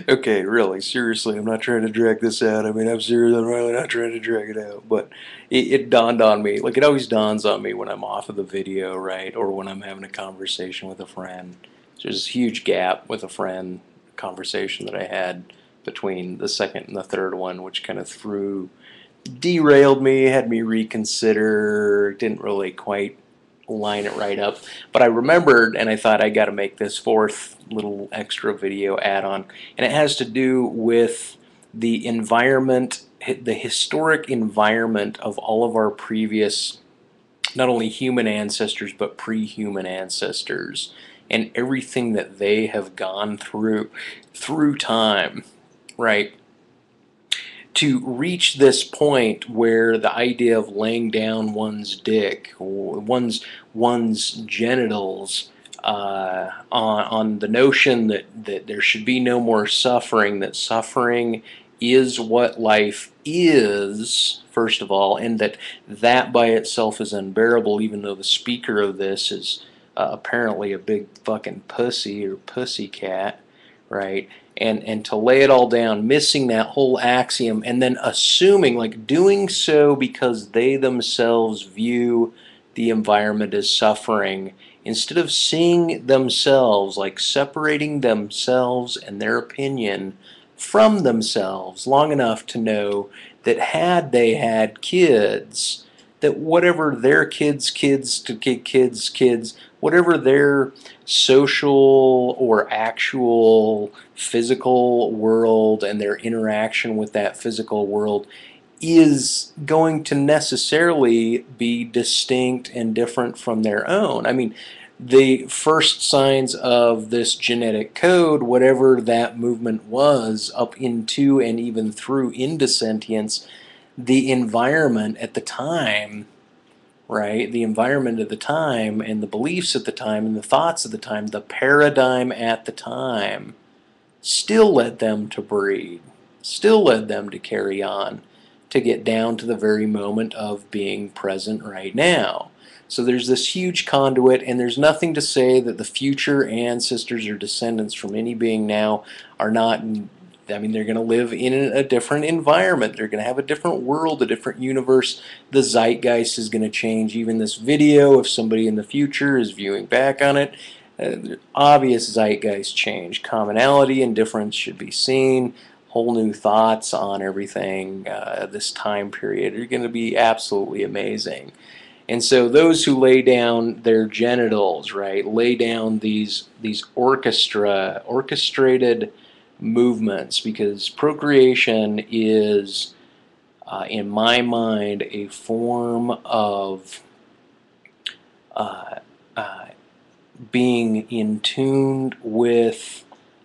Okay, really, seriously, I'm not trying to drag this out. I mean, I'm serious, I'm really not trying to drag it out. But it dawned on me, like it always dawns on me when I'm off of the video, right? Or when I'm having a conversation with a friend. There's a huge gap with a friend conversation that I had between the second and the third one, which kind of derailed me, had me reconsider, didn't really quite line it right up. But I remembered and I thought I got to make this fourth little extra video add-on. And it has to do with the environment, the historic environment of all of our previous, not only human ancestors, but pre-human ancestors, and everything that they have gone through time, right? To reach this point where the idea of laying down one's dick or one's genitals on the notion that there should be no more suffering, that suffering is what life is, first of all, and that by itself is unbearable, even though the speaker of this is apparently a big fucking pussy or pussycat, right? And to lay it all down, missing that whole axiom, and then assuming, like doing so because they themselves view the environment as suffering, instead of seeing themselves, like separating themselves and their opinion from themselves long enough to know that had they had kids, that whatever their kids to kids, whatever their social or actual physical world and their interaction with that physical world is going to necessarily be distinct and different from their own. I mean, the first signs of this genetic code, whatever that movement was, up into and even through into sentience, the environment at the time, right? The environment at the time and the beliefs at the time and the thoughts at the time, the paradigm at the time, still led them to breed, still led them to carry on, to get down to the very moment of being present right now. So there's this huge conduit, and there's nothing to say that the future ancestors or descendants from any being now are not. I mean, they're going to live in a different environment. They're going to have a different world, a different universe. The zeitgeist is going to change. Even this video, if somebody in the future is viewing back on it, obvious zeitgeist change. Commonality and difference should be seen. Whole new thoughts on everything. This time period are going to be absolutely amazing. And so those who lay down their genitals, right, lay down these orchestrated movements, because procreation is, in my mind, a form of uh, uh, being in tune with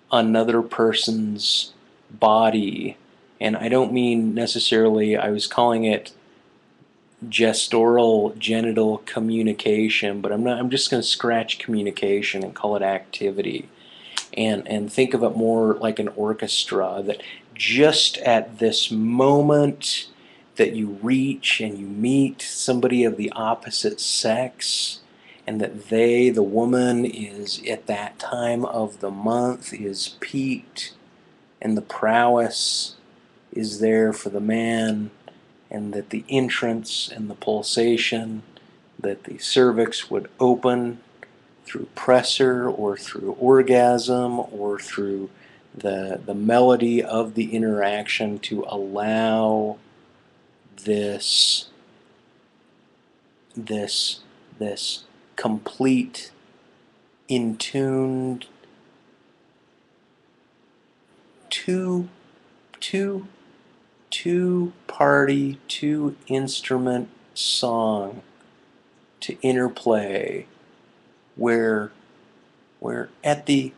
another person's body. And I don't mean necessarily, I was calling it gestoral genital communication, but I'm just going to scratch communication and call it activity, and think of it more like an orchestra, that just at this moment that you reach and you meet somebody of the opposite sex, and that the woman is at that time of the month is peaked, and the prowess is there for the man, and that the entrance and the pulsation, that the cervix would open through pressure or through orgasm or through the melody of the interaction, to allow this this this complete, in tuned, two two two party, two instrument song to interplay, where at the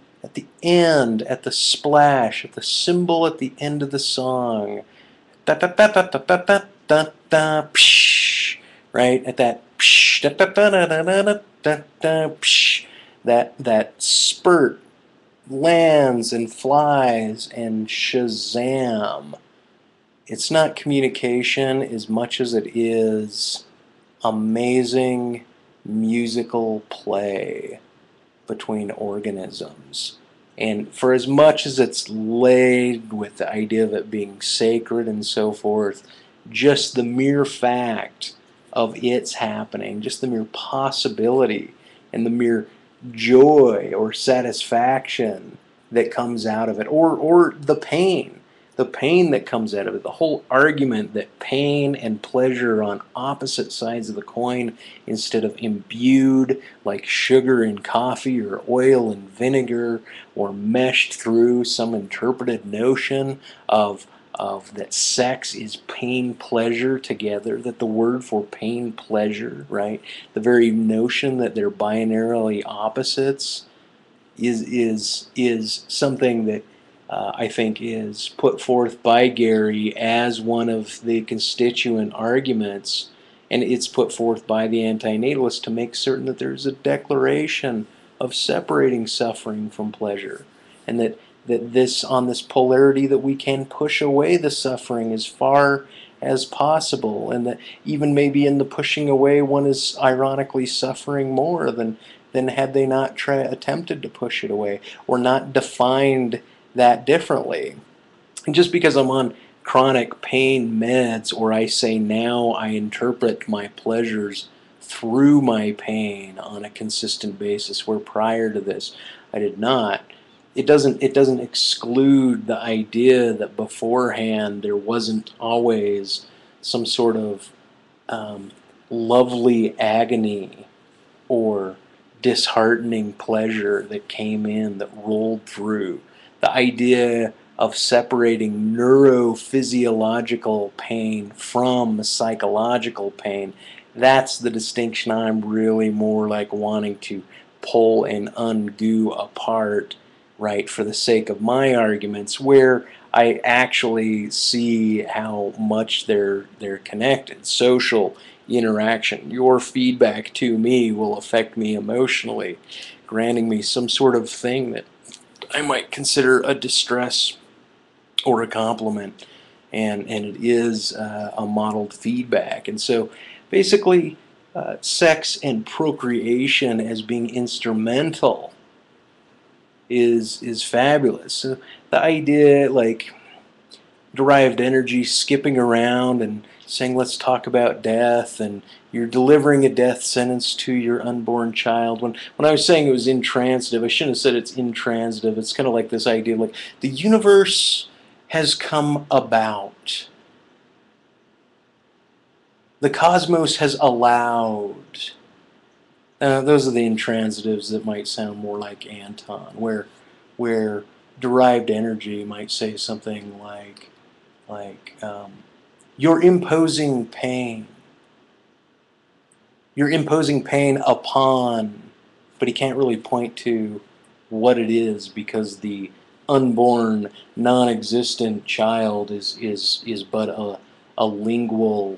end, at the splash, at the cymbal at the end of the song, da da da da da da da da da, psh, right, at that psh, da da da da da da da da, psh, that spurt lands and flies, and shazam. It's not communication as much as it is amazing musical play between organisms. And for as much as it's laid with the idea of it being sacred and so forth, just the mere fact of its happening, just the mere possibility and the mere joy or satisfaction that comes out of it, or the pain that comes out of it, the whole argument that pain and pleasure are on opposite sides of the coin instead of imbued like sugar in coffee or oil and vinegar, or meshed through some interpreted notion of that sex is pain pleasure together, that the word for pain pleasure, right, the very notion that they're binarily opposites is something that I think is put forth by Gary as one of the constituent arguments, and it's put forth by the antinatalist to make certain that there's a declaration of separating suffering from pleasure, and that this, on this polarity, that we can push away the suffering as far as possible, and that even maybe in the pushing away one is ironically suffering more than had they not attempted to push it away or not defined that differently. And just because I'm on chronic pain meds, or I say now I interpret my pleasures through my pain on a consistent basis, where prior to this I did not, it doesn't exclude the idea that beforehand there wasn't always some sort of um, lovely agony or disheartening pleasure that came in, that rolled through. The idea of separating neurophysiological pain from psychological pain, that's the distinction I'm really more like wanting to pull and undo apart, right, for the sake of my arguments, where I actually see how much they're connected. Social interaction. Your feedback to me will affect me emotionally, granting me some sort of thing that I might consider a distress or a compliment, and it is a modeled feedback. And so basically, sex and procreation as being instrumental is fabulous. So the idea, like derived energy skipping around and saying, let's talk about death, and you're delivering a death sentence to your unborn child. When I was saying it was intransitive, I shouldn't have said it's intransitive. It's kind of like this idea, like the universe has come about. The cosmos has allowed. Those are the intransitives that might sound more like Anton, where derived energy might say something like you're imposing pain. You're imposing pain upon, but he can't really point to what it is, because the unborn, non-existent child is but a lingual.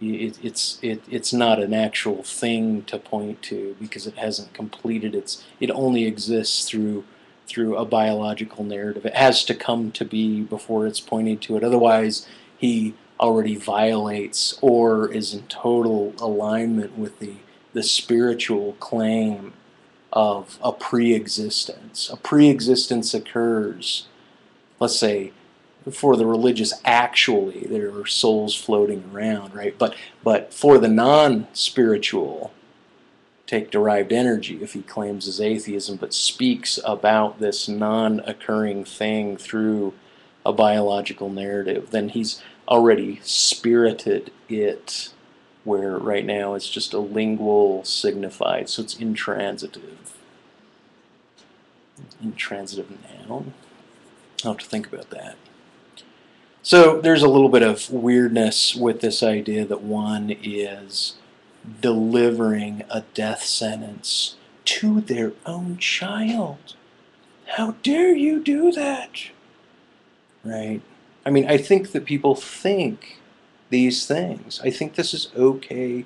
It's not an actual thing to point to, because it hasn't completed its. It only exists through a biological narrative. It has to come to be before it's pointed to it. Otherwise, he already violates or is in total alignment with the spiritual claim of a pre-existence. A pre-existence occurs, let's say, for the religious, actually there are souls floating around, right? But for the non-spiritual, take derived energy, if he claims his atheism but speaks about this non-occurring thing through a biological narrative, then he's already spirited it, where right now it's just a lingual signified, so it's intransitive. Intransitive noun. I'll have to think about that. So there's a little bit of weirdness with this idea that one is delivering a death sentence to their own child. How dare you do that? Right? I mean, I think that people think these things. I think this is okay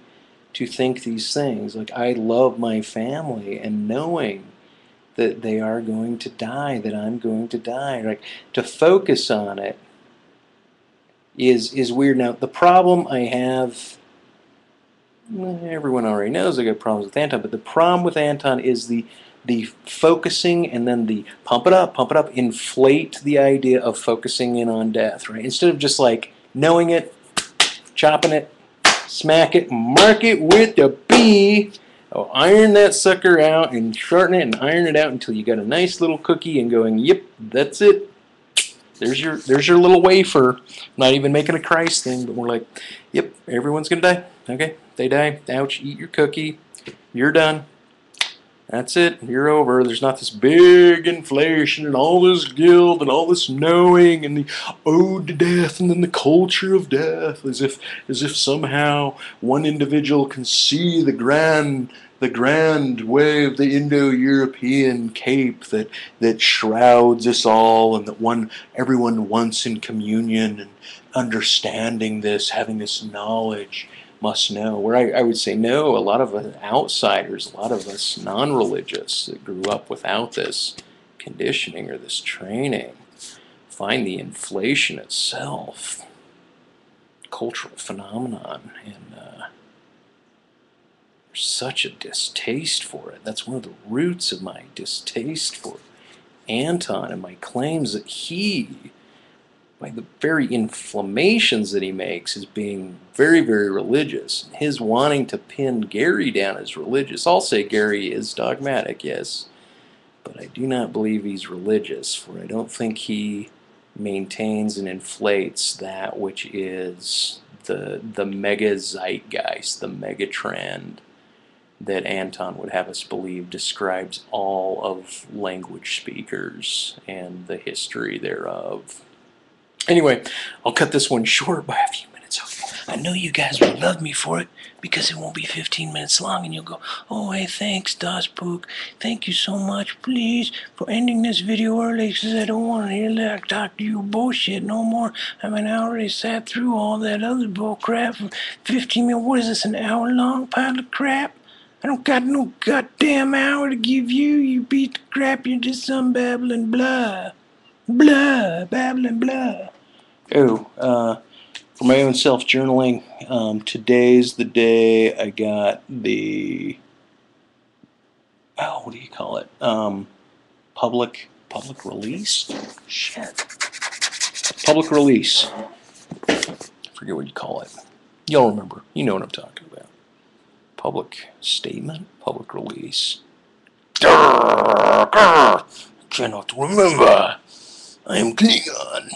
to think these things. Like, I love my family, and knowing that they are going to die, that I'm going to die, like, to focus on it is weird. Now, the problem I have, everyone already knows I got problems with Anton, but the problem with Anton is the the focusing and then the pump it up, inflate the idea of focusing in on death, right? Instead of just like knowing it, chopping it, smack it, mark it with a B. Oh, iron that sucker out and shorten it and iron it out until you got a nice little cookie and going, yep, that's it. There's your little wafer. Not even making a Christ thing, but we're like, yep, everyone's gonna die. Okay, they die. Ouch, eat your cookie. You're done. That's it. You're over. There's not this big inflation and all this guilt and all this knowing and the ode to death and then the culture of death, as if somehow one individual can see the grand wave, the Indo-European cape that shrouds us all, and that everyone once in communion and understanding this, having this knowledge, must know. Where I would say no, a lot of us outsiders, a lot of us non-religious that grew up without this conditioning or this training, find the inflation itself cultural phenomenon, and there's such a distaste for it. That's one of the roots of my distaste for Anton and my claims that he, by the very inflammations that he makes, is being very, very religious. His wanting to pin Gary down as religious. I'll say Gary is dogmatic, yes, but I do not believe he's religious, for I don't think he maintains and inflates that which is the mega zeitgeist, the mega trend that Anton would have us believe describes all of language speakers and the history thereof. Anyway, I'll cut this one short by a few minutes. I know you guys will love me for it because it won't be 15 minutes long, and you'll go, oh, hey, thanks, dospook. Thank you so much, please, for ending this video early because I don't want to hear that talk to you bullshit no more. I mean, I already sat through all that other bull crap for 15 minutes. What is this, an hour-long pile of crap? I don't got no goddamn hour to give you. You beat the crap. You're just some babbling blah. Blah, babbling blah. Oh, for my own self-journaling, today's the day I got the, what do you call it? Public release? Shit. Public release. I forget what you call it. You'll remember. You know what I'm talking about. Public statement? Public release. Cannot remember. I am Klingon.